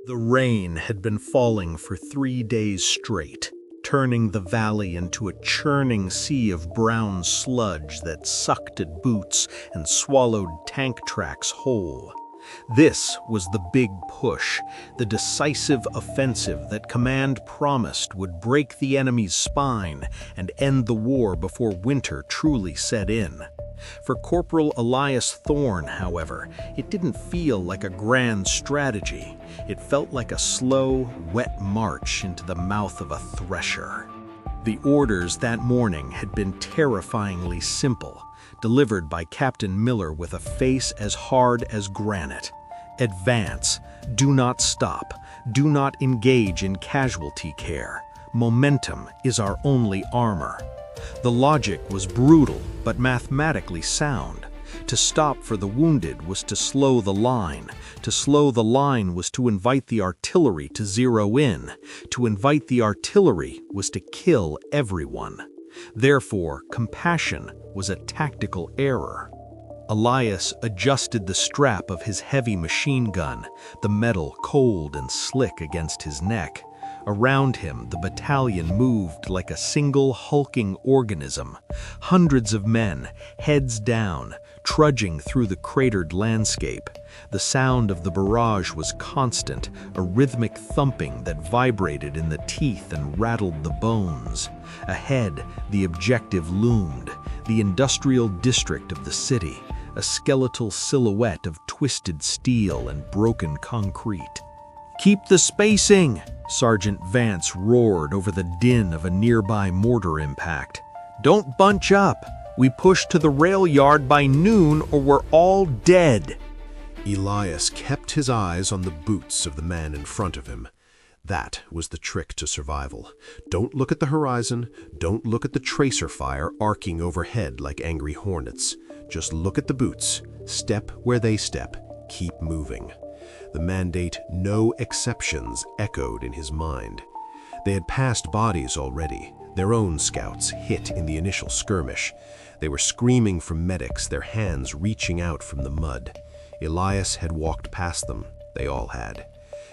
The rain had been falling for 3 days straight, turning the valley into a churning sea of brown sludge that sucked at boots and swallowed tank tracks whole. This was the big push, the decisive offensive that command promised would break the enemy's spine and end the war before winter truly set in. For Corporal Elias Thorne, however, it didn't feel like a grand strategy. It felt like a slow, wet march into the mouth of a thresher. The orders that morning had been terrifyingly simple, delivered by Captain Miller with a face as hard as granite. Advance. Do not stop. Do not engage in casualty care. Momentum is our only armor. The logic was brutal, but mathematically sound. To stop for the wounded was to slow the line. To slow the line was to invite the artillery to zero in. To invite the artillery was to kill everyone. Therefore, compassion was a tactical error. Elias adjusted the strap of his heavy machine gun, the metal cold and slick against his neck. Around him, the battalion moved like a single hulking organism. Hundreds of men, heads down, trudging through the cratered landscape. The sound of the barrage was constant, a rhythmic thumping that vibrated in the teeth and rattled the bones. Ahead, the objective loomed, the industrial district of the city, a skeletal silhouette of twisted steel and broken concrete. "Keep the spacing!" Sergeant Vance roared over the din of a nearby mortar impact. "Don't bunch up! We push to the rail yard by noon or we're all dead!" Elias kept his eyes on the boots of the man in front of him. That was the trick to survival. Don't look at the horizon, don't look at the tracer fire arcing overhead like angry hornets. Just look at the boots. Step where they step. Keep moving. The mandate, "no exceptions," echoed in his mind. They had passed bodies already, their own scouts hit in the initial skirmish. They were screaming for medics, their hands reaching out from the mud. Elias had walked past them. They all had.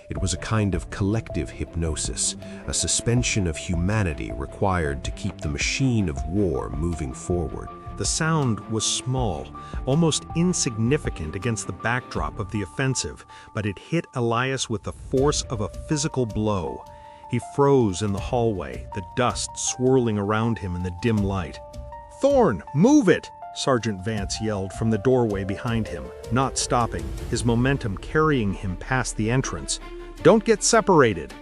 It was a kind of collective hypnosis, a suspension of humanity required to keep the machine of war moving forward. The sound was small, almost insignificant against the backdrop of the offensive, but it hit Elias with the force of a physical blow. He froze in the hallway, the dust swirling around him in the dim light. "Thorne, move it!" Sergeant Vance yelled from the doorway behind him, not stopping, his momentum carrying him past the entrance. "Don't get separated!"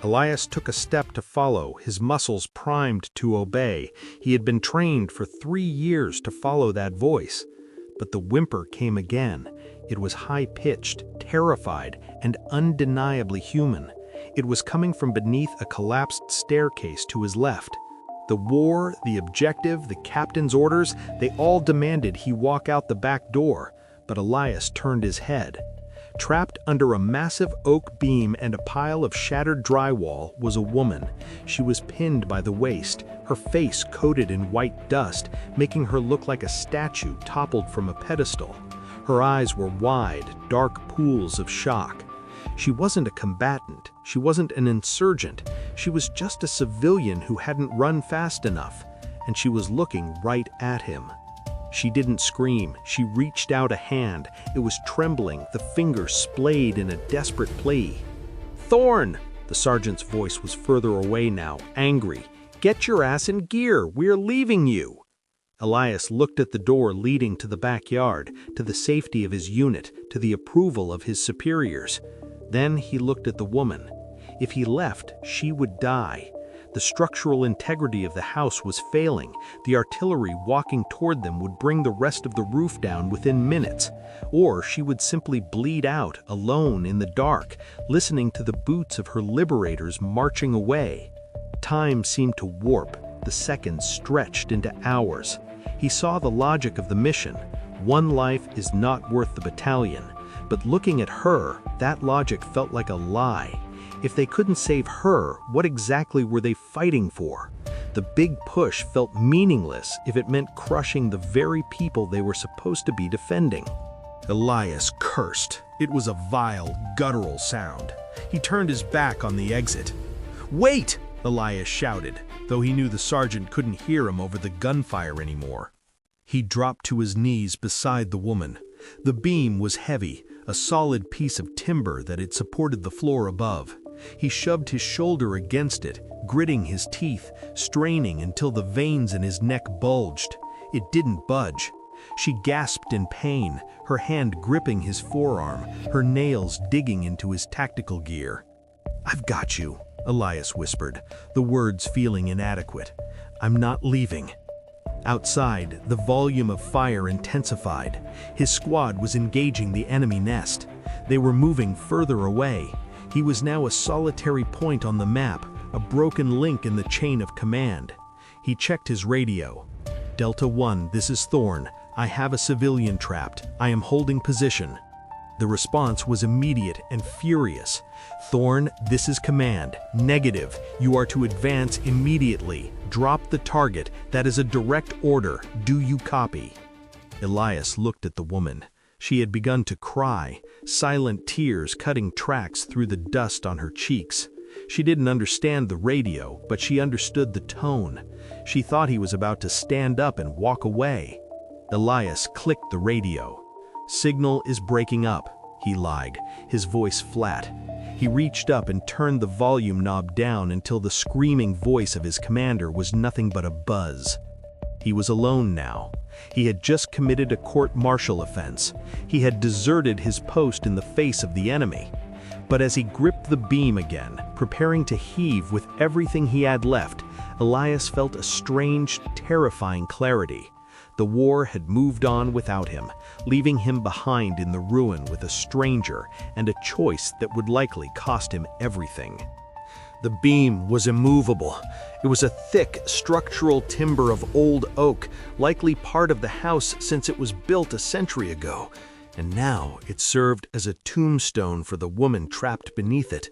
Elias took a step to follow, his muscles primed to obey. He had been trained for 3 years to follow that voice. But the whimper came again. It was high-pitched, terrified, and undeniably human. It was coming from beneath a collapsed staircase to his left. The war, the objective, the captain's orders, they all demanded he walk out the back door, but Elias turned his head. Trapped under a massive oak beam and a pile of shattered drywall was a woman. She was pinned by the waist, her face coated in white dust, making her look like a statue toppled from a pedestal. Her eyes were wide, dark pools of shock. She wasn't a combatant, she wasn't an insurgent, she was just a civilian who hadn't run fast enough, and she was looking right at him. She didn't scream. She reached out a hand. It was trembling, the finger splayed in a desperate plea. "Thorne!" The sergeant's voice was further away now, angry. "Get your ass in gear. We're leaving you." Elias looked at the door leading to the backyard, to the safety of his unit, to the approval of his superiors. Then he looked at the woman. If he left, she would die. The structural integrity of the house was failing. The artillery walking toward them would bring the rest of the roof down within minutes. Or she would simply bleed out, alone in the dark, listening to the boots of her liberators marching away. Time seemed to warp. The seconds stretched into hours. He saw the logic of the mission. One life is not worth the battalion. But looking at her, that logic felt like a lie. If they couldn't save her, what exactly were they fighting for? The big push felt meaningless if it meant crushing the very people they were supposed to be defending. Elias cursed. It was a vile, guttural sound. He turned his back on the exit. "Wait!" Elias shouted, though he knew the sergeant couldn't hear him over the gunfire anymore. He dropped to his knees beside the woman. The beam was heavy, a solid piece of timber that had supported the floor above. He shoved his shoulder against it, gritting his teeth, straining until the veins in his neck bulged. It didn't budge. She gasped in pain, her hand gripping his forearm, her nails digging into his tactical gear. "I've got you," Elias whispered, the words feeling inadequate. "I'm not leaving." Outside, the volume of fire intensified. His squad was engaging the enemy nest. They were moving further away. He was now a solitary point on the map, a broken link in the chain of command. He checked his radio. "Delta 1, this is Thorne. I have a civilian trapped. I am holding position." The response was immediate and furious. "Thorne, this is command. Negative. You are to advance immediately. Drop the target. That is a direct order. Do you copy?" Elias looked at the woman. She had begun to cry, silent tears cutting tracks through the dust on her cheeks. She didn't understand the radio, but she understood the tone. She thought he was about to stand up and walk away. Elias clicked the radio. "Signal is breaking up," he lied, his voice flat. He reached up and turned the volume knob down until the screaming voice of his commander was nothing but a buzz. He was alone now. He had just committed a court-martial offense. He had deserted his post in the face of the enemy. But as he gripped the beam again, preparing to heave with everything he had left, Elias felt a strange, terrifying clarity. The war had moved on without him, leaving him behind in the ruin with a stranger and a choice that would likely cost him everything. The beam was immovable. It was a thick, structural timber of old oak, likely part of the house since it was built a century ago, and now it served as a tombstone for the woman trapped beneath it.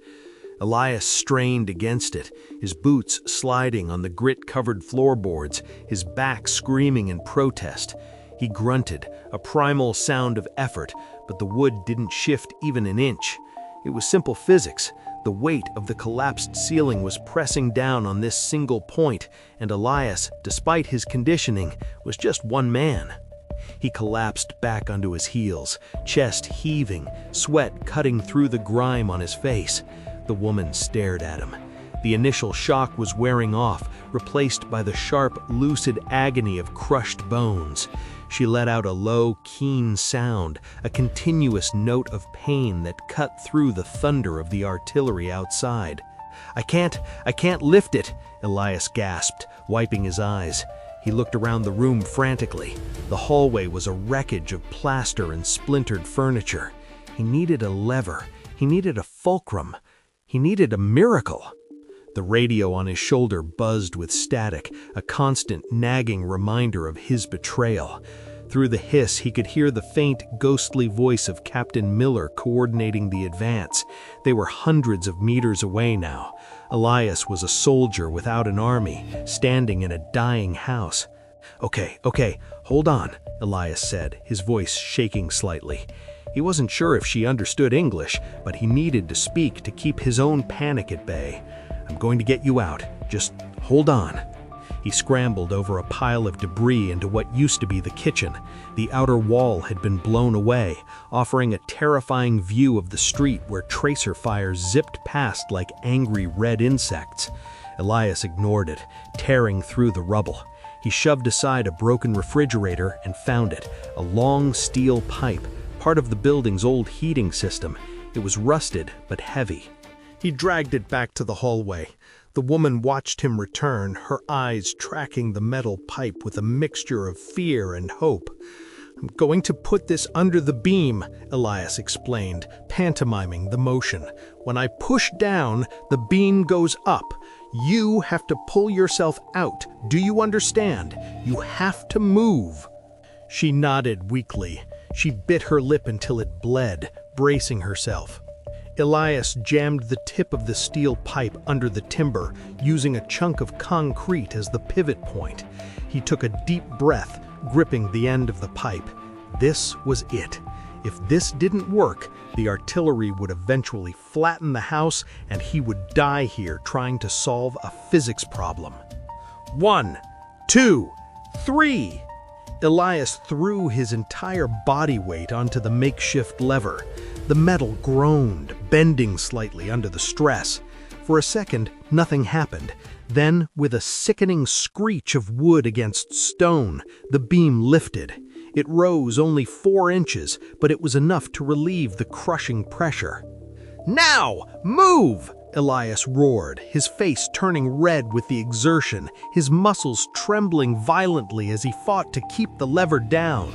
Elias strained against it, his boots sliding on the grit-covered floorboards, his back screaming in protest. He grunted, a primal sound of effort, but the wood didn't shift even an inch. It was simple physics. The weight of the collapsed ceiling was pressing down on this single point, and Elias, despite his conditioning, was just one man. He collapsed back onto his heels, chest heaving, sweat cutting through the grime on his face. The woman stared at him. The initial shock was wearing off, replaced by the sharp, lucid agony of crushed bones. She let out a low, keen sound, a continuous note of pain that cut through the thunder of the artillery outside. I can't lift it," Elias gasped, wiping his eyes. He looked around the room frantically. The hallway was a wreckage of plaster and splintered furniture. He needed a lever. He needed a fulcrum. He needed a miracle. The radio on his shoulder buzzed with static, a constant nagging reminder of his betrayal. Through the hiss, he could hear the faint, ghostly voice of Captain Miller coordinating the advance. They were hundreds of meters away now. Elias was a soldier without an army, standing in a dying house. Okay, hold on," Elias said, his voice shaking slightly. He wasn't sure if she understood English, but he needed to speak to keep his own panic at bay. "I'm going to get you out. Just hold on." He scrambled over a pile of debris into what used to be the kitchen. The outer wall had been blown away, offering a terrifying view of the street where tracer fires zipped past like angry red insects. Elias ignored it, tearing through the rubble. He shoved aside a broken refrigerator and found it, a long steel pipe, part of the building's old heating system. It was rusted but heavy. He dragged it back to the hallway. The woman watched him return, her eyes tracking the metal pipe with a mixture of fear and hope. "I'm going to put this under the beam," Elias explained, pantomiming the motion. "When I push down, the beam goes up. You have to pull yourself out. Do you understand? You have to move." She nodded weakly. She bit her lip until it bled, bracing herself. Elias jammed the tip of the steel pipe under the timber, using a chunk of concrete as the pivot point. He took a deep breath, gripping the end of the pipe. This was it. If this didn't work, the artillery would eventually flatten the house and he would die here trying to solve a physics problem. 1, 2, 3. Elias threw his entire body weight onto the makeshift lever. The metal groaned, bending slightly under the stress. For a second, nothing happened. Then, with a sickening screech of wood against stone, the beam lifted. It rose only 4 inches, but it was enough to relieve the crushing pressure. "Now, move!" Elias roared, his face turning red with the exertion, his muscles trembling violently as he fought to keep the lever down.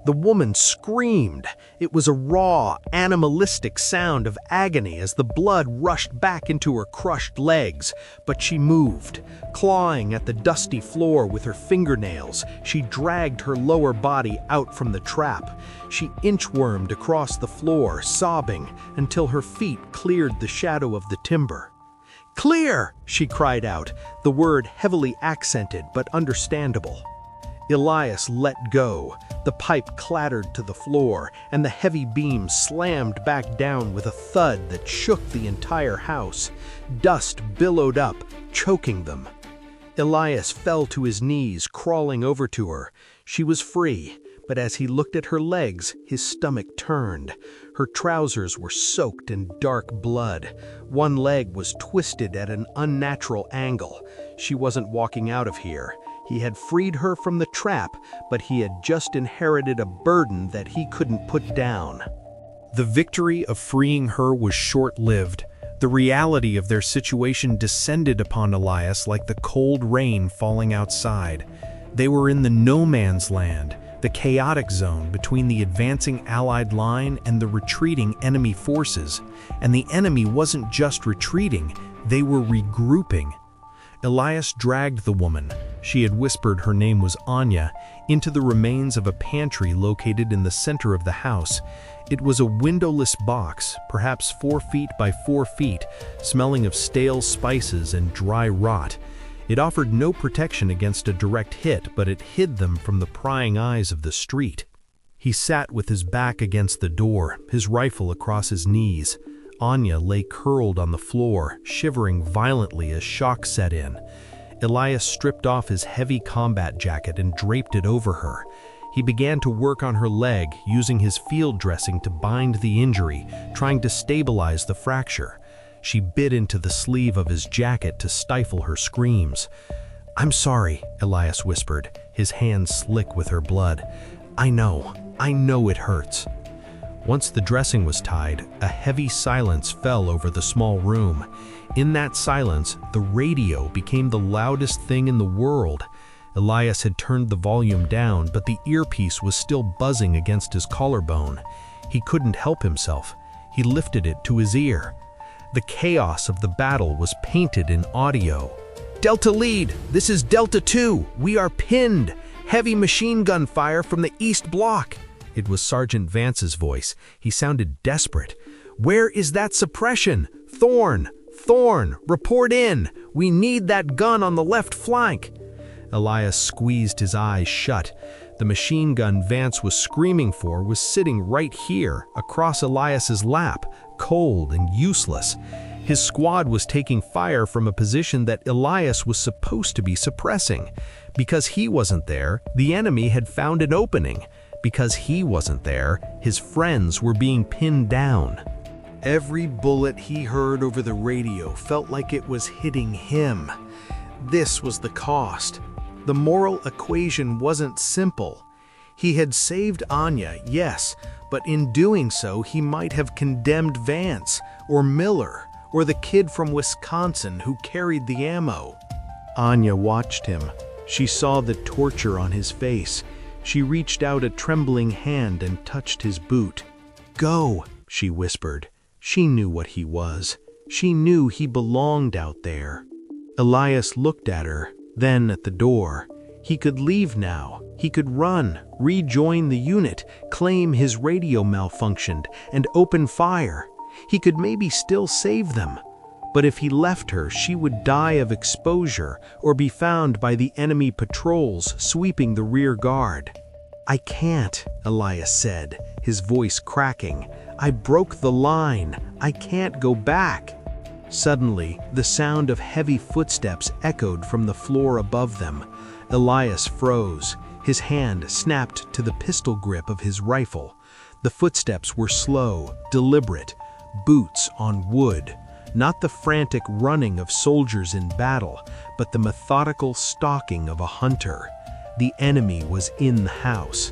The woman screamed. It was a raw, animalistic sound of agony as the blood rushed back into her crushed legs. But she moved. Clawing at the dusty floor with her fingernails, she dragged her lower body out from the trap. She inchwormed across the floor, sobbing, until her feet cleared the shadow of the timber. "Clear!" she cried out, the word heavily accented but understandable. Elias let go. The pipe clattered to the floor, and the heavy beam slammed back down with a thud that shook the entire house. Dust billowed up, choking them. Elias fell to his knees, crawling over to her. She was free, but as he looked at her legs, his stomach turned. Her trousers were soaked in dark blood. One leg was twisted at an unnatural angle. She wasn't walking out of here. He had freed her from the trap, but he had just inherited a burden that he couldn't put down. The victory of freeing her was short-lived. The reality of their situation descended upon Elias like the cold rain falling outside. They were in the no-man's land, the chaotic zone between the advancing Allied line and the retreating enemy forces. And the enemy wasn't just retreating, they were regrouping. Elias dragged the woman, she had whispered her name was Anya, into the remains of a pantry located in the center of the house. It was a windowless box, perhaps 4 feet by 4 feet, smelling of stale spices and dry rot. It offered no protection against a direct hit, but it hid them from the prying eyes of the street. He sat with his back against the door, his rifle across his knees. Anya lay curled on the floor, shivering violently as shock set in. Elias stripped off his heavy combat jacket and draped it over her. He began to work on her leg, using his field dressing to bind the injury, trying to stabilize the fracture. She bit into the sleeve of his jacket to stifle her screams. "I'm sorry," Elias whispered, his hands slick with her blood. I know it hurts." Once the dressing was tied, a heavy silence fell over the small room. In that silence, the radio became the loudest thing in the world. Elias had turned the volume down, but the earpiece was still buzzing against his collarbone. He couldn't help himself. He lifted it to his ear. The chaos of the battle was painted in audio. "Delta lead, this is Delta 2. We are pinned. Heavy machine gun fire from the east block." It was Sergeant Vance's voice. He sounded desperate. "Where is that suppression? Thorn, report in. We need that gun on the left flank." Elias squeezed his eyes shut. The machine gun Vance was screaming for was sitting right here, across Elias's lap, cold and useless. His squad was taking fire from a position that Elias was supposed to be suppressing. Because he wasn't there, the enemy had found an opening. Because he wasn't there, his friends were being pinned down. Every bullet he heard over the radio felt like it was hitting him. This was the cost. The moral equation wasn't simple. He had saved Anya, yes, but in doing so he might have condemned Vance, or Miller, or the kid from Wisconsin who carried the ammo. Anya watched him. She saw the torture on his face. She reached out a trembling hand and touched his boot. "Go," she whispered. She knew what he was. She knew he belonged out there. Elias looked at her, then at the door. He could leave now. He could run, rejoin the unit, claim his radio malfunctioned, and open fire. He could maybe still save them. But if he left her, she would die of exposure or be found by the enemy patrols sweeping the rear guard. "I can't," Elias said, his voice cracking. "I broke the line. I can't go back." Suddenly, the sound of heavy footsteps echoed from the floor above them. Elias froze. His hand snapped to the pistol grip of his rifle. The footsteps were slow, deliberate, boots on wood. Not the frantic running of soldiers in battle, but the methodical stalking of a hunter. The enemy was in the house.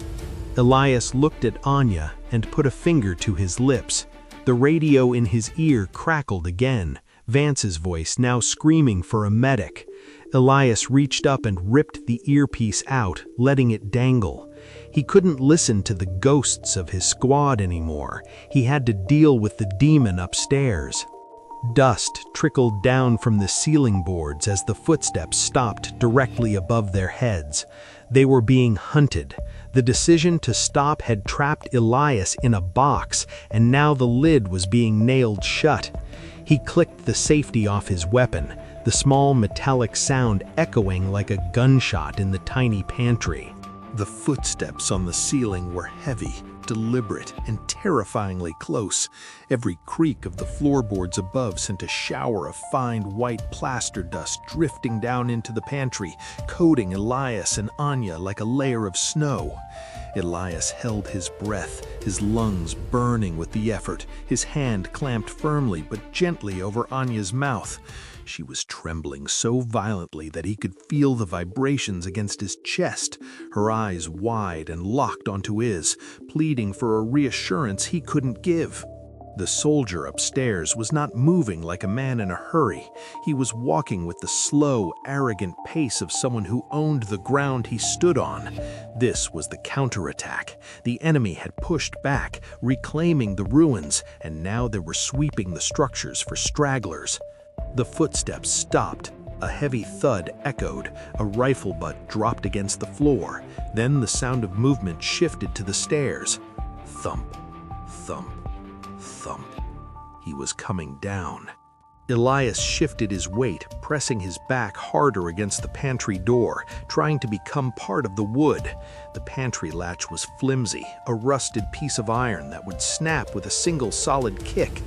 Elias looked at Anya and put a finger to his lips. The radio in his ear crackled again, Vance's voice now screaming for a medic. Elias reached up and ripped the earpiece out, letting it dangle. He couldn't listen to the ghosts of his squad anymore. He had to deal with the demon upstairs. Dust trickled down from the ceiling boards as the footsteps stopped directly above their heads. They were being hunted. The decision to stop had trapped Elias in a box, and now the lid was being nailed shut. He clicked the safety off his weapon, the small metallic sound echoing like a gunshot in the tiny pantry. The footsteps on the ceiling were heavy, deliberate, and terrifyingly close. Every creak of the floorboards above sent a shower of fine white plaster dust drifting down into the pantry, coating Elias and Anya like a layer of snow. Elias held his breath, his lungs burning with the effort, his hand clamped firmly but gently over Anya's mouth. She was trembling so violently that he could feel the vibrations against his chest, her eyes wide and locked onto his, pleading for a reassurance he couldn't give. The soldier upstairs was not moving like a man in a hurry. He was walking with the slow, arrogant pace of someone who owned the ground he stood on. This was the counterattack. The enemy had pushed back, reclaiming the ruins, and now they were sweeping the structures for stragglers. The footsteps stopped. A heavy thud echoed. A rifle butt dropped against the floor. Then the sound of movement shifted to the stairs. Thump, thump, thump. He was coming down. Elias shifted his weight, pressing his back harder against the pantry door, trying to become part of the wood. The pantry latch was flimsy, a rusted piece of iron that would snap with a single solid kick.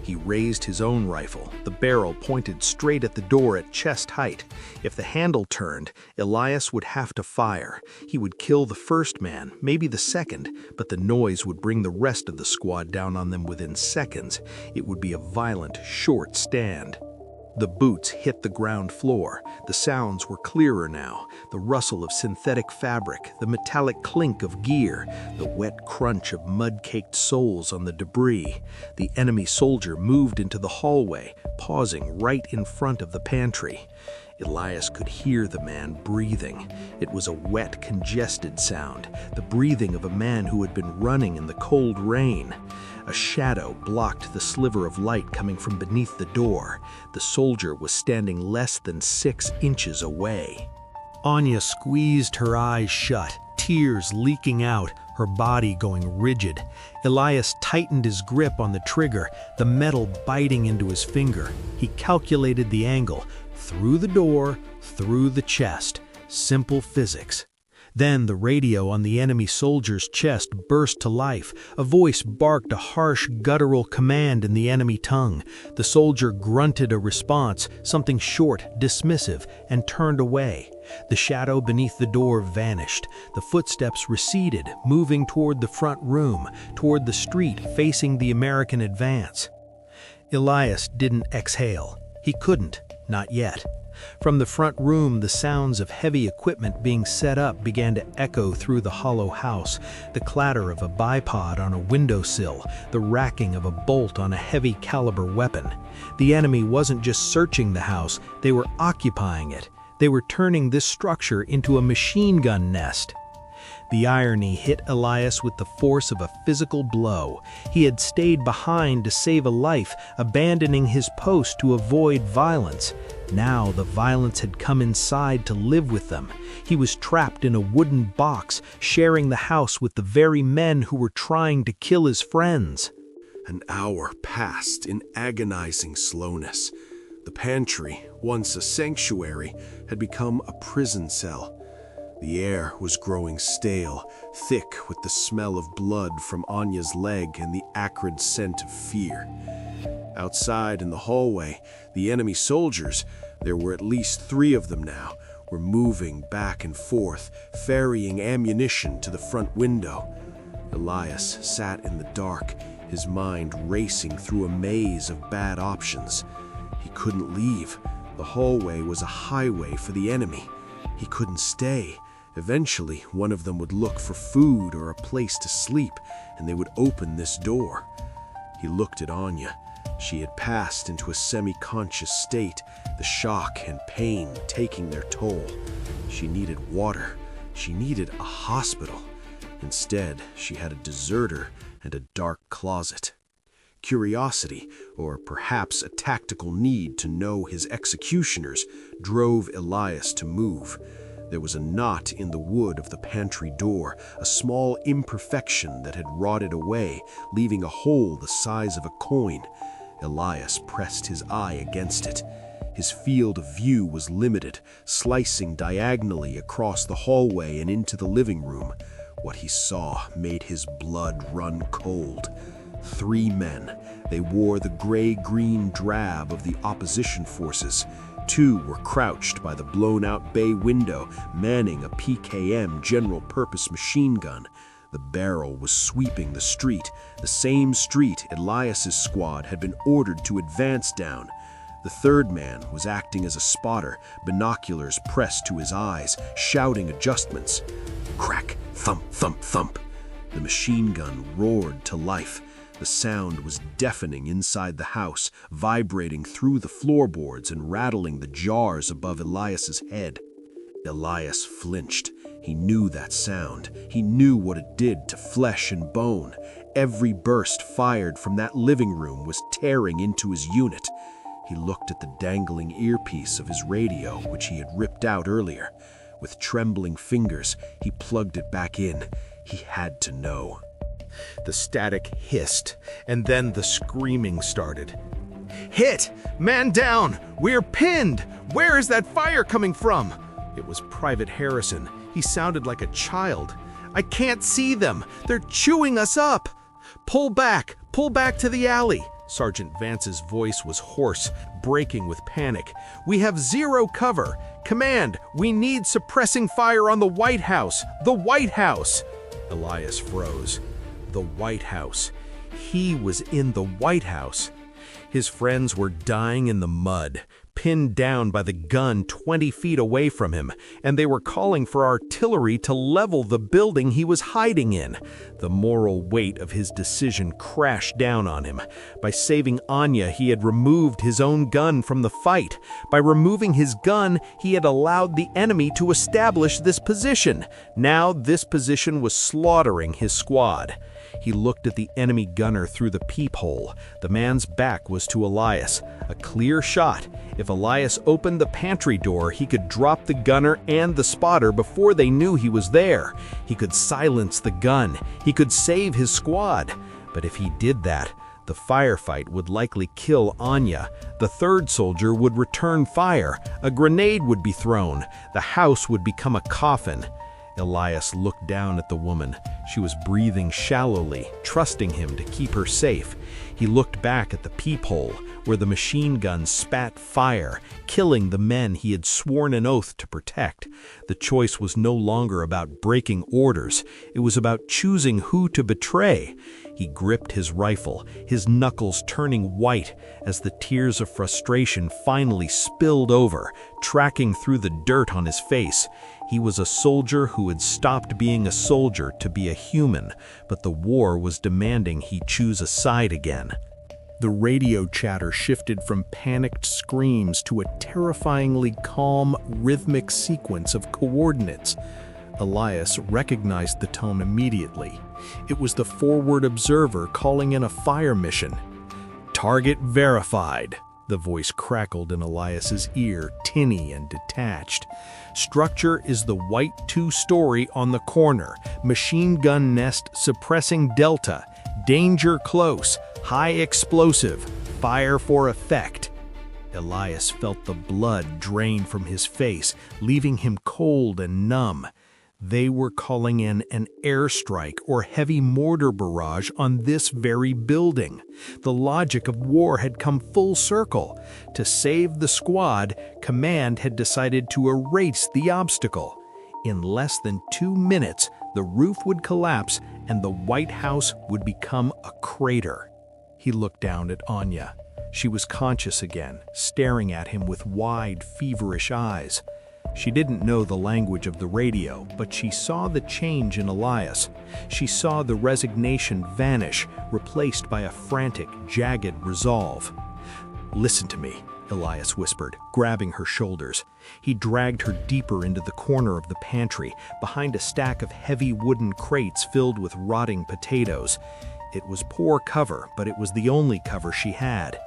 He raised his own rifle, the barrel pointed straight at the door at chest height. If the handle turned, Elias would have to fire. He would kill the first man, maybe the second, but the noise would bring the rest of the squad down on them within seconds. It would be a violent, short stand. The boots hit the ground floor. The sounds were clearer now. The rustle of synthetic fabric, the metallic clink of gear, the wet crunch of mud-caked soles on the debris. The enemy soldier moved into the hallway, pausing right in front of the pantry. Elias could hear the man breathing. It was a wet, congested sound, the breathing of a man who had been running in the cold rain. A shadow blocked the sliver of light coming from beneath the door. The soldier was standing less than 6 inches away. Anya squeezed her eyes shut, tears leaking out, her body going rigid. Elias tightened his grip on the trigger, the metal biting into his finger. He calculated the angle. Through the door, through the chest. Simple physics. Then the radio on the enemy soldier's chest burst to life. A voice barked a harsh, guttural command in the enemy tongue. The soldier grunted a response, something short, dismissive, and turned away. The shadow beneath the door vanished. The footsteps receded, moving toward the front room, toward the street facing the American advance. Elias didn't exhale. He couldn't, not yet. From the front room, the sounds of heavy equipment being set up began to echo through the hollow house. The clatter of a bipod on a windowsill, the racking of a bolt on a heavy caliber weapon. The enemy wasn't just searching the house, they were occupying it. They were turning this structure into a machine gun nest. The irony hit Elias with the force of a physical blow. He had stayed behind to save a life, abandoning his post to avoid violence. Now the violence had come inside to live with them. He was trapped in a wooden box, sharing the house with the very men who were trying to kill his friends. An hour passed in agonizing slowness. The pantry, once a sanctuary, had become a prison cell. The air was growing stale, thick with the smell of blood from Anya's leg and the acrid scent of fear. Outside in the hallway, the enemy soldiers, there were at least 3 of them now, were moving back and forth, ferrying ammunition to the front window. Elias sat in the dark, his mind racing through a maze of bad options. He couldn't leave. The hallway was a highway for the enemy. He couldn't stay. Eventually, one of them would look for food or a place to sleep, and they would open this door. He looked at Anya. She had passed into a semi-conscious state, the shock and pain taking their toll. She needed water. She needed a hospital. Instead, she had a deserter and a dark closet. Curiosity, or perhaps a tactical need to know his executioners, drove Elias to move. There was a knot in the wood of the pantry door, a small imperfection that had rotted away, leaving a hole the size of a coin. Elias pressed his eye against it. His field of view was limited, slicing diagonally across the hallway and into the living room. What he saw made his blood run cold. 3 men. They wore the gray-green drab of the opposition forces. 2 were crouched by the blown-out bay window, manning a PKM general-purpose machine gun. The barrel was sweeping the street, the same street Elias's squad had been ordered to advance down. The 3rd man was acting as a spotter, binoculars pressed to his eyes, shouting adjustments. Crack, thump, thump, thump. The machine gun roared to life. The sound was deafening inside the house, vibrating through the floorboards and rattling the jars above Elias's head. Elias flinched. He knew that sound. He knew what it did to flesh and bone. Every burst fired from that living room was tearing into his unit. He looked at the dangling earpiece of his radio, which he had ripped out earlier. With trembling fingers, he plugged it back in. He had to know. The static hissed, and then the screaming started. "Hit! Man down! We're pinned! Where is that fire coming from?" It was Private Harrison. He sounded like a child. "I can't see them! They're chewing us up! Pull back! Pull back to the alley!" Sergeant Vance's voice was hoarse, breaking with panic. "We have 0 cover! Command, we need suppressing fire on the White House! The White House!" Elias froze. The White House. He was in the White House. His friends were dying in the mud, pinned down by the gun 20 feet away from him, and they were calling for artillery to level the building he was hiding in. The moral weight of his decision crashed down on him. By saving Anya, he had removed his own gun from the fight. By removing his gun, he had allowed the enemy to establish this position. Now this position was slaughtering his squad. He looked at the enemy gunner through the peephole. The man's back was to Elias. A clear shot. If Elias opened the pantry door, he could drop the gunner and the spotter before they knew he was there. He could silence the gun. He could save his squad. But if he did that, the firefight would likely kill Anya. The 3rd soldier would return fire. A grenade would be thrown. The house would become a coffin. Elias looked down at the woman. She was breathing shallowly, trusting him to keep her safe. He looked back at the peephole, where the machine gun spat fire, killing the men he had sworn an oath to protect. The choice was no longer about breaking orders. It was about choosing who to betray. He gripped his rifle, his knuckles turning white as the tears of frustration finally spilled over, tracking through the dirt on his face. He was a soldier who had stopped being a soldier to be a human, but the war was demanding he choose a side again. The radio chatter shifted from panicked screams to a terrifyingly calm, rhythmic sequence of coordinates. Elias recognized the tone immediately. It was the forward observer calling in a fire mission. "Target verified," the voice crackled in Elias's ear, tinny and detached. "Structure is the white 2-story on the corner. Machine gun nest suppressing Delta. Danger close. High explosive. Fire for effect." Elias felt the blood drain from his face, leaving him cold and numb. They were calling in an airstrike or heavy mortar barrage on this very building. The logic of war had come full circle. To save the squad, command had decided to erase the obstacle. In less than 2 minutes, the roof would collapse and the White House would become a crater. He looked down at Anya. She was conscious again, staring at him with wide, feverish eyes. She didn't know the language of the radio, but she saw the change in Elias. She saw the resignation vanish, replaced by a frantic, jagged resolve. "Listen to me," Elias whispered, grabbing her shoulders. He dragged her deeper into the corner of the pantry, behind a stack of heavy wooden crates filled with rotting potatoes. It was poor cover, but it was the only cover she had.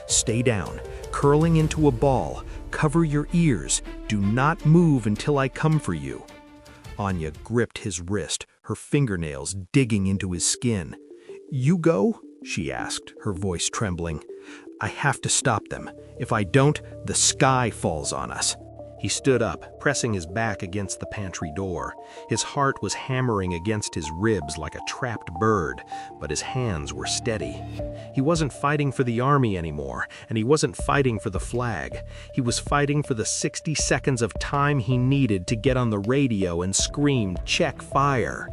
"Stay down, curling into a ball. Cover your ears. Do not move until I come for you." Anya gripped his wrist, her fingernails digging into his skin. "You go?" she asked, her voice trembling. "I have to stop them. If I don't, the sky falls on us." He stood up, pressing his back against the pantry door. His heart was hammering against his ribs like a trapped bird, but his hands were steady. He wasn't fighting for the army anymore, and he wasn't fighting for the flag. He was fighting for the 60 seconds of time he needed to get on the radio and scream, "Check fire!"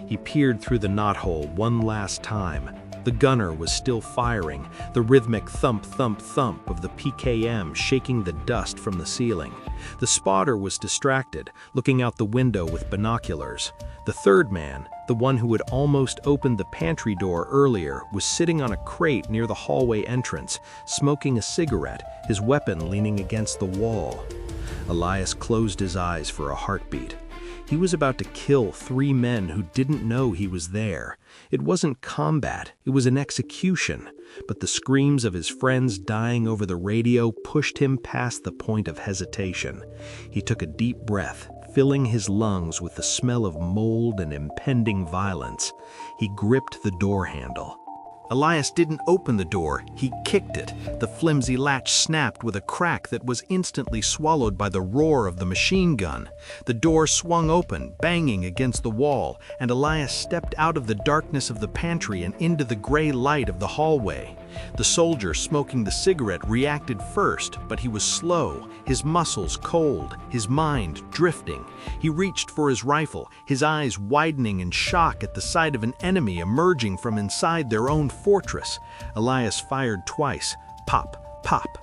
He peered through the knothole one last time. The gunner was still firing, the rhythmic thump, thump, thump of the PKM shaking the dust from the ceiling. The spotter was distracted, looking out the window with binoculars. The third man, the one who had almost opened the pantry door earlier, was sitting on a crate near the hallway entrance, smoking a cigarette, his weapon leaning against the wall. Elias closed his eyes for a heartbeat. He was about to kill 3 men who didn't know he was there. It wasn't combat, it was an execution. But the screams of his friends dying over the radio pushed him past the point of hesitation. He took a deep breath, filling his lungs with the smell of mold and impending violence. He gripped the door handle. Elias didn't open the door, he kicked it. The flimsy latch snapped with a crack that was instantly swallowed by the roar of the machine gun. The door swung open, banging against the wall, and Elias stepped out of the darkness of the pantry and into the gray light of the hallway. The soldier smoking the cigarette reacted first, but he was slow, his muscles cold, his mind drifting. He reached for his rifle, his eyes widening in shock at the sight of an enemy emerging from inside their own fortress. Elias fired twice. Pop, pop.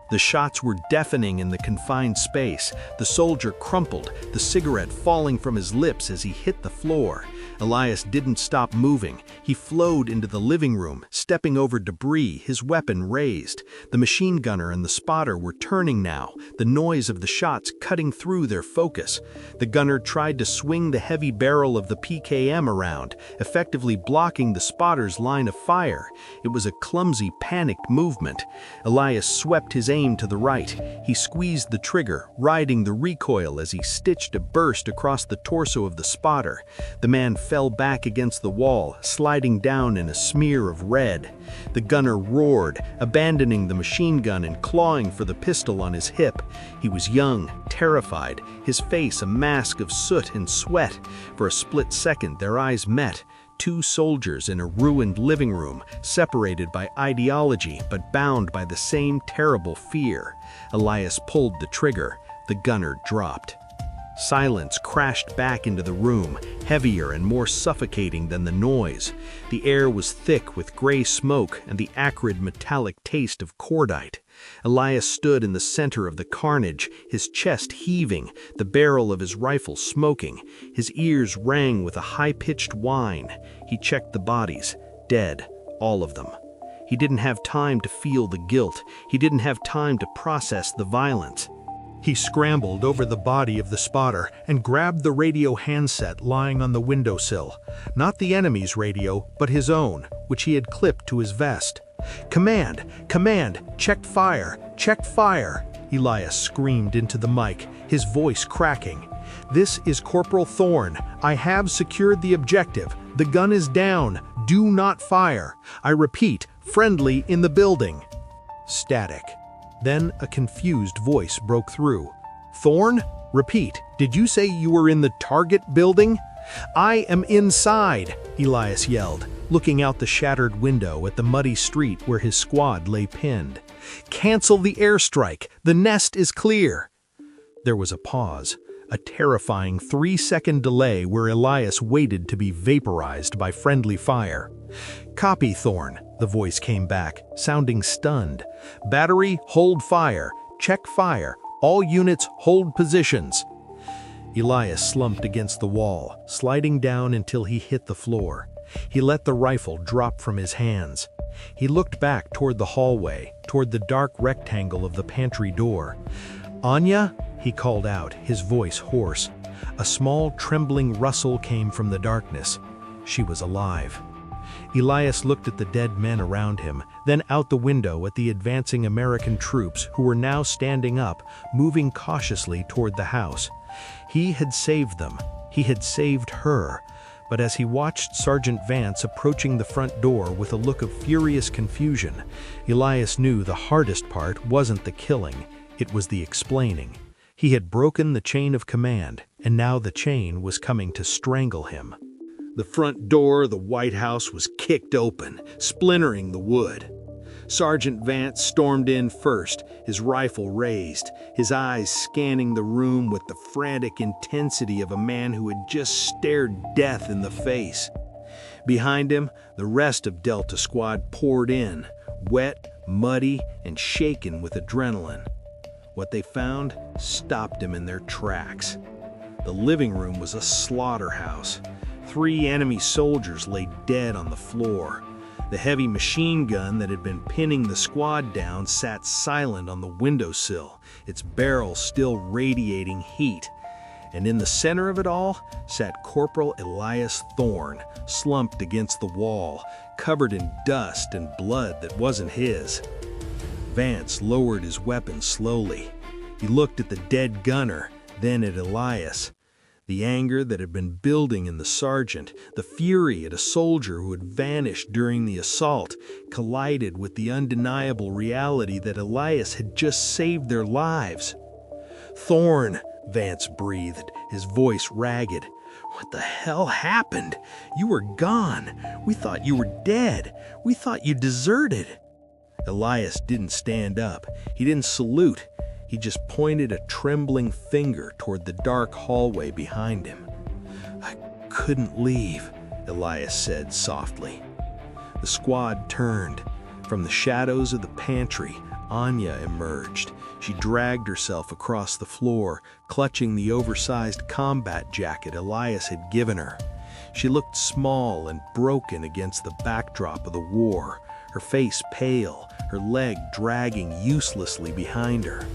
The shots were deafening in the confined space. The soldier crumpled, the cigarette falling from his lips as he hit the floor. Elias didn't stop moving. He flowed into the living room, stepping over debris, his weapon raised. The machine gunner and the spotter were turning now, the noise of the shots cutting through their focus. The gunner tried to swing the heavy barrel of the PKM around, effectively blocking the spotter's line of fire. It was a clumsy, panicked movement. Elias swept his aim to the right. He squeezed the trigger, riding the recoil as he stitched a burst across the torso of the spotter. The man fell back against the wall, sliding down in a smear of red. The gunner roared, abandoning the machine gun and clawing for the pistol on his hip. He was young, terrified, his face a mask of soot and sweat. For a split second, their eyes met. 2 soldiers in a ruined living room, separated by ideology but bound by the same terrible fear. Elias pulled the trigger. The gunner dropped. Silence crashed back into the room, heavier and more suffocating than the noise. The air was thick with gray smoke and the acrid metallic taste of cordite. Elias stood in the center of the carnage, his chest heaving, the barrel of his rifle smoking. His ears rang with a high-pitched whine. He checked the bodies, dead, all of them. He didn't have time to feel the guilt. He didn't have time to process the violence. He scrambled over the body of the spotter and grabbed the radio handset lying on the windowsill. Not the enemy's radio, but his own, which he had clipped to his vest. "Command! Command! Check fire! Check fire!" Elias screamed into the mic, his voice cracking. "This is Corporal Thorne. I have secured the objective. The gun is down. Do not fire. I repeat, friendly in the building." Static. Then a confused voice broke through. "Thorne? Repeat, did you say you were in the target building? I am inside, Elias yelled, looking out the shattered window at the muddy street where his squad lay pinned. Cancel the airstrike. The nest is clear. There was a pause, a terrifying 3-second delay where Elias waited to be vaporized by friendly fire. Copy, Thorn, the voice came back, sounding stunned. Battery, hold fire. Check fire. All units, hold positions. Elias slumped against the wall, sliding down until he hit the floor. He let the rifle drop from his hands. He looked back toward the hallway, toward the dark rectangle of the pantry door. Anya, he called out, his voice hoarse. A small, trembling rustle came from the darkness. She was alive. Elias looked at the dead men around him, then out the window at the advancing American troops who were now standing up, moving cautiously toward the house. He had saved them. He had saved her. But as he watched Sergeant Vance approaching the front door with a look of furious confusion, Elias knew the hardest part wasn't the killing, it was the explaining. He had broken the chain of command, and now the chain was coming to strangle him. The front door of the White House was kicked open, splintering the wood. Sergeant Vance stormed in first, his rifle raised, his eyes scanning the room with the frantic intensity of a man who had just stared death in the face. Behind him, the rest of Delta Squad poured in, wet, muddy, and shaken with adrenaline. What they found stopped them in their tracks. The living room was a slaughterhouse. 3 enemy soldiers lay dead on the floor. The heavy machine gun that had been pinning the squad down sat silent on the windowsill, its barrel still radiating heat. And in the center of it all sat Corporal Elias Thorn, slumped against the wall, covered in dust and blood that wasn't his. Vance lowered his weapon slowly. He looked at the dead gunner, then at Elias. The anger that had been building in the sergeant, the fury at a soldier who had vanished during the assault, collided with the undeniable reality that Elias had just saved their lives. "Thorn," Vance breathed, his voice ragged. "What the hell happened? You were gone. We thought you were dead. We thought you deserted." Elias didn't stand up. He didn't salute. He just pointed a trembling finger toward the dark hallway behind him. "I couldn't leave," Elias said softly. The squad turned. From the shadows of the pantry, Anya emerged. She dragged herself across the floor, clutching the oversized combat jacket Elias had given her. She looked small and broken against the backdrop of the war, her face pale, her leg dragging uselessly behind her.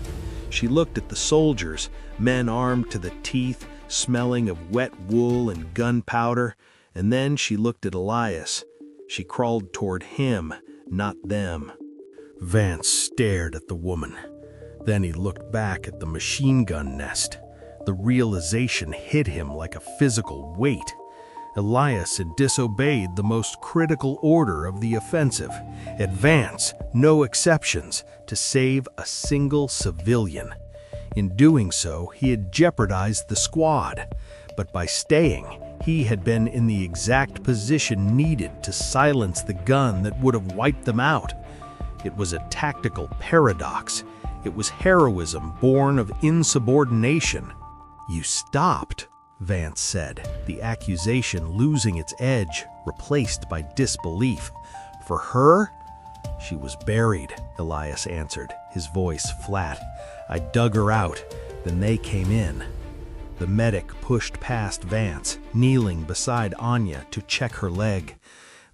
She looked at the soldiers, men armed to the teeth, smelling of wet wool and gunpowder, and then she looked at Elias. She crawled toward him, not them. Vance stared at the woman. Then he looked back at the machine gun nest. The realization hit him like a physical weight. Elias had disobeyed the most critical order of the offensive. Advance, no exceptions, to save a single civilian. In doing so, he had jeopardized the squad. But by staying, he had been in the exact position needed to silence the gun that would have wiped them out. It was a tactical paradox. It was heroism born of insubordination. "You stopped," Vance said, the accusation losing its edge, replaced by disbelief. "For her?" "She was buried," Elias answered, his voice flat. "I dug her out, then they came in." The medic pushed past Vance, kneeling beside Anya to check her leg.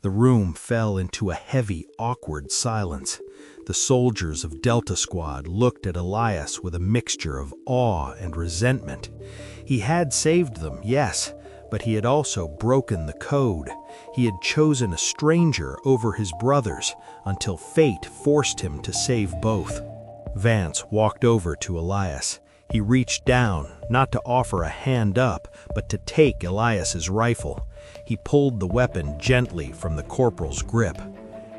The room fell into a heavy, awkward silence. The soldiers of Delta Squad looked at Elias with a mixture of awe and resentment. He had saved them, yes, but he had also broken the code. He had chosen a stranger over his brothers until fate forced him to save both. Vance walked over to Elias. He reached down, not to offer a hand up, but to take Elias's rifle. He pulled the weapon gently from the corporal's grip.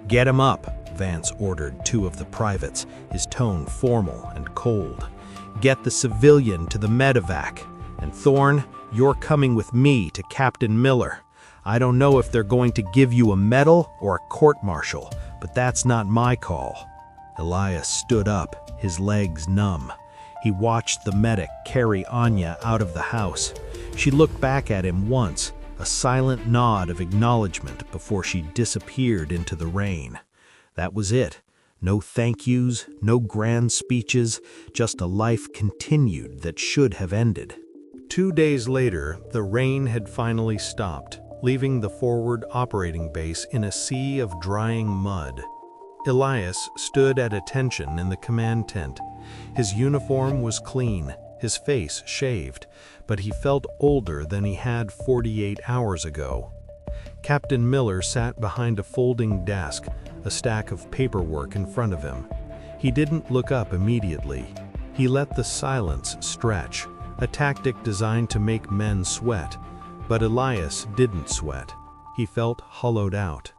"Get him up," Vance ordered 2 of the privates, his tone formal and cold. Get the civilian to the medevac. And Thorne, you're coming with me to Captain Miller. I don't know if they're going to give you a medal or a court-martial, but that's not my call." Elias stood up, his legs numb. He watched the medic carry Anya out of the house. She looked back at him once, a silent nod of acknowledgement before she disappeared into the rain. That was it. No thank yous, no grand speeches, just a life continued that should have ended. 2 days later, the rain had finally stopped, leaving the forward operating base in a sea of drying mud. Elias stood at attention in the command tent. His uniform was clean, his face shaved, but he felt older than he had 48 hours ago. Captain Miller sat behind a folding desk, a stack of paperwork in front of him. He didn't look up immediately. He let the silence stretch, a tactic designed to make men sweat. But Elias didn't sweat. He felt hollowed out.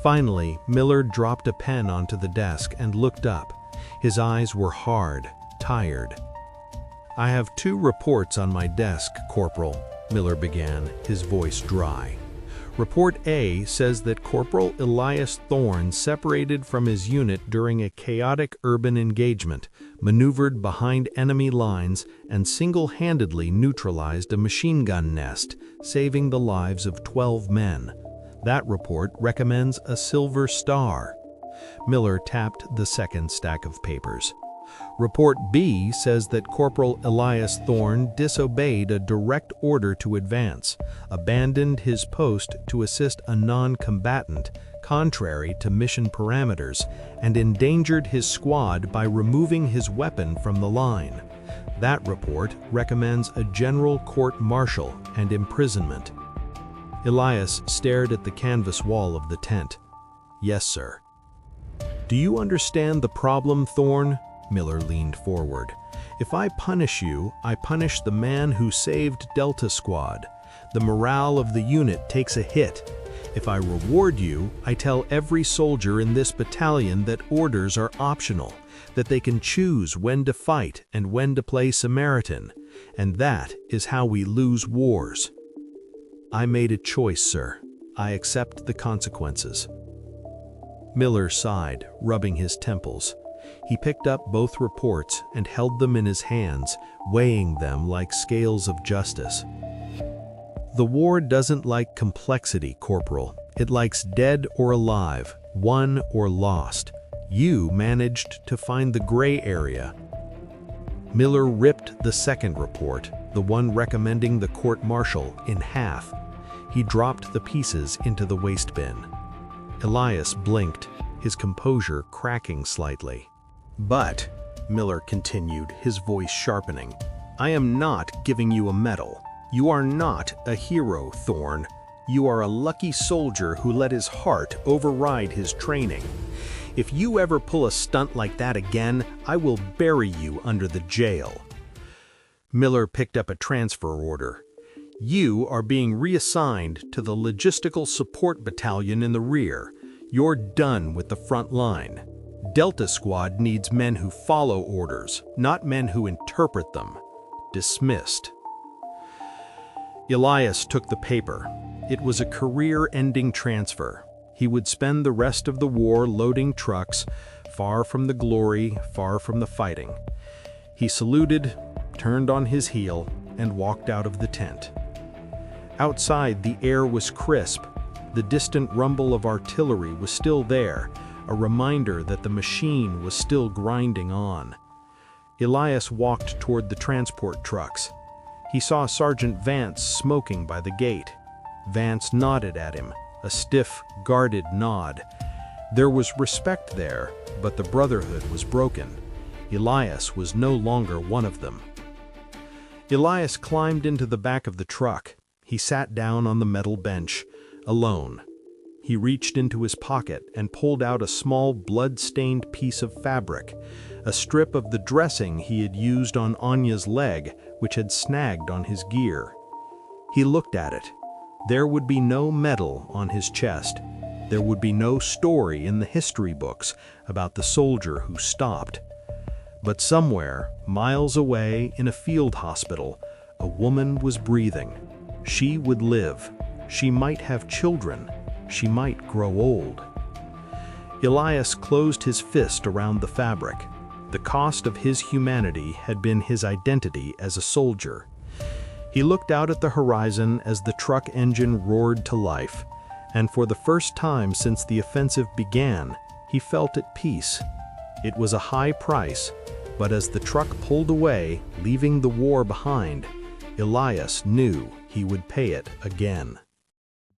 Finally, Miller dropped a pen onto the desk and looked up. His eyes were hard, tired. "I have 2 reports on my desk, Corporal," Miller began, his voice dry. "Report A says that Corporal Elias Thorne separated from his unit during a chaotic urban engagement, maneuvered behind enemy lines, and single-handedly neutralized a machine gun nest, saving the lives of 12 men. That report recommends a Silver Star." Miller tapped the second stack of papers. "Report B says that Corporal Elias Thorne disobeyed a direct order to advance, abandoned his post to assist a non-combatant, contrary to mission parameters, and endangered his squad by removing his weapon from the line. That report recommends a general court-martial and imprisonment." Elias stared at the canvas wall of the tent. "Yes, sir." "Do you understand the problem, Thorne?" Miller leaned forward. "If I punish you, I punish the man who saved Delta Squad. The morale of the unit takes a hit. If I reward you, I tell every soldier in this battalion that orders are optional, that they can choose when to fight and when to play Samaritan, and that is how we lose wars." "I made a choice, sir. I accept the consequences." Miller sighed, rubbing his temples. He picked up both reports and held them in his hands, weighing them like scales of justice. "The war doesn't like complexity, Corporal. It likes dead or alive, won or lost. You managed to find the gray area." Miller ripped the second report, the one recommending the court-martial, in half. He dropped the pieces into the waste bin. Elias blinked, his composure cracking slightly. "But," Miller continued, his voice sharpening, "I am not giving you a medal. You are not a hero, Thorne. You are a lucky soldier who let his heart override his training. If you ever pull a stunt like that again, I will bury you under the jail." Miller picked up a transfer order. "You are being reassigned to the Logistical Support Battalion in the rear. You're done with the front line. Delta Squad needs men who follow orders, not men who interpret them. Dismissed." Elias took the paper. It was a career-ending transfer. He would spend the rest of the war loading trucks, far from the glory, far from the fighting. He saluted, turned on his heel, and walked out of the tent. Outside, the air was crisp. The distant rumble of artillery was still there, a reminder that the machine was still grinding on. Elias walked toward the transport trucks. He saw Sergeant Vance smoking by the gate. Vance nodded at him, a stiff, guarded nod. There was respect there, but the brotherhood was broken. Elias was no longer one of them. Elias climbed into the back of the truck. He sat down on the metal bench, alone. He reached into his pocket and pulled out a small blood-stained piece of fabric, a strip of the dressing he had used on Anya's leg, which had snagged on his gear. He looked at it. There would be no medal on his chest. There would be no story in the history books about the soldier who stopped. But somewhere, miles away in a field hospital, a woman was breathing. She would live. She might have children. She might grow old. Elias closed his fist around the fabric. The cost of his humanity had been his identity as a soldier. He looked out at the horizon as the truck engine roared to life, and for the first time since the offensive began, he felt at peace. It was a high price, but as the truck pulled away, leaving the war behind, Elias knew he would pay it again.